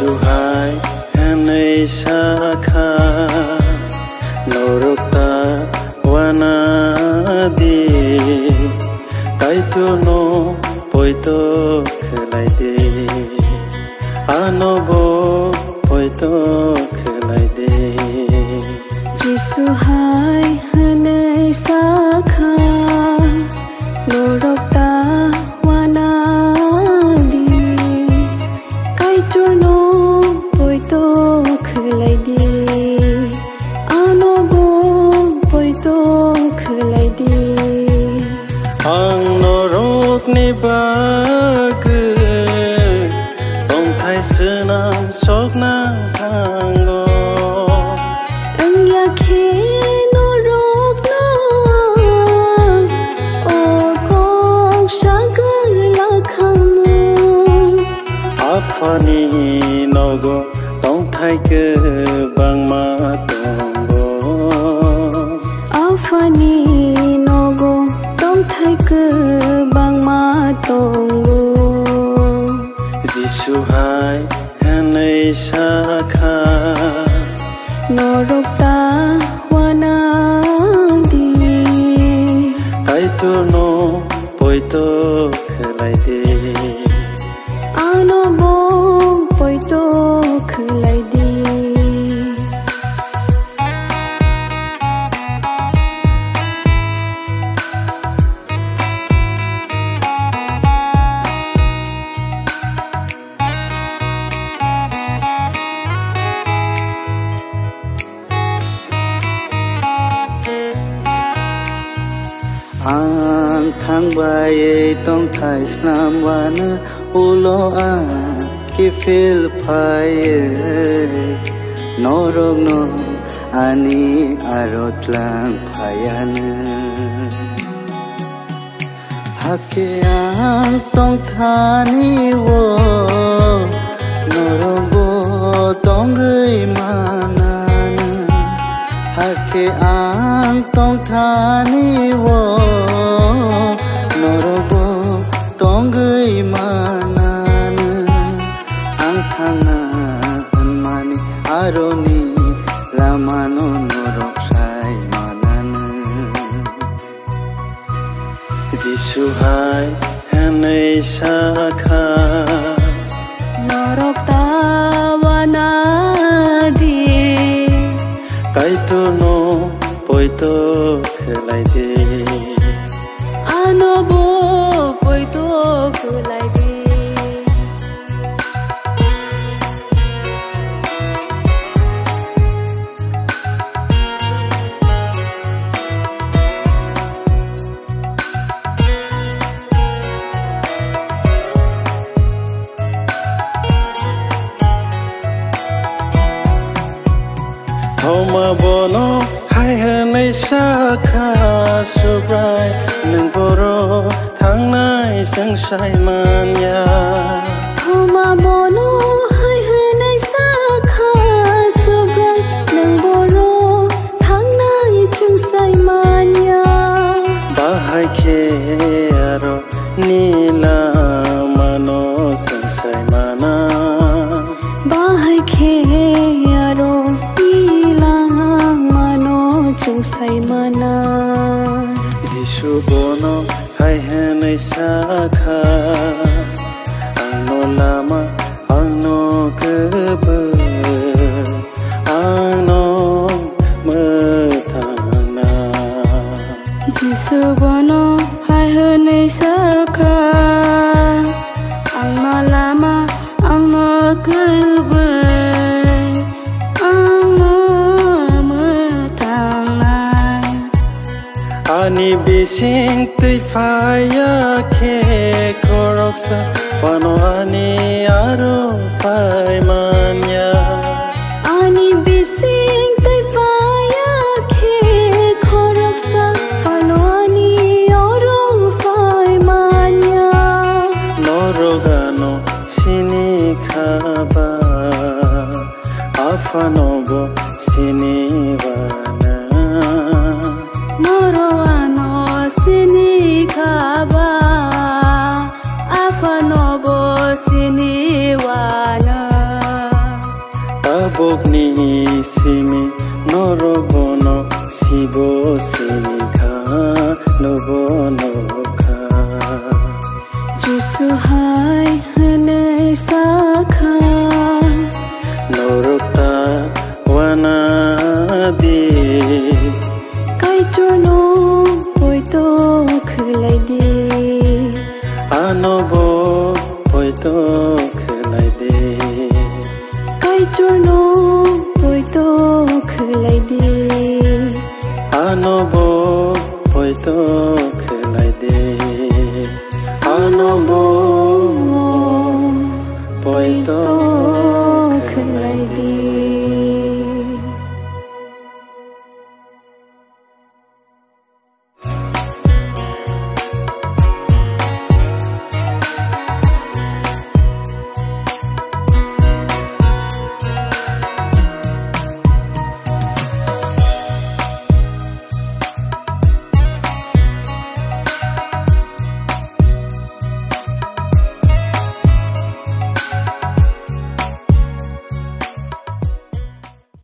Jisuhai hanai shakha norokta wanadi kaito no poito khelai de anobo poito khelai de Jisuhai hanai shakha norokta wanadi kaito no poito khelai de anobo poito khelai de ang norok ni bag tong thai sunam sokna hango ang yakhe norok na o kong shagala khamu afani nogo tong thai ke bang ma tongo afani nogo tong thai ke bang ma tongo Jisuhai hanai shakha norokta wanadi kaito no poito khelai de anobo poito khelai de ang thang baye tong thai snam wana ulo a ki fil phaye norok no ani arotlang phayana hake ang tong thani wo norobo tong gei manana hake ang tong thani wo norobo tong gei manana ang thanga mani aroni lamano norok sai manana Jisuhai hanai shakha norokta wanadi kaito no poito khelai de anobo poito khelai de Homa bono hai hanai shakha subrai nang boro thang nai sang sai manya Homa bono hai hanai shakha subrai nang boro thang nai chung sai manya bahai khe aro nila mano sang sai mana bahai khe aro chung sai mana Jishu bono hai hanai shakha ano lama ano kebe ano methana Jisu bono hai hanai shakha angno lama angno kebe Ani bising tui faya ke koroksa Wano ani aro pai manya Ani bising tui faya ke koroksa Wano ani aro pai manya Norogano sini khaba Afanogo sini wana Noroano sini khaba afanobo sini wana okni simi norobono sibo sinikha nobono kha Jusu hai hanai sakha norokta wana di kai turno poito khulai di anobo poito khulai di kai turno poito khulai di anobo poito khulai di anobo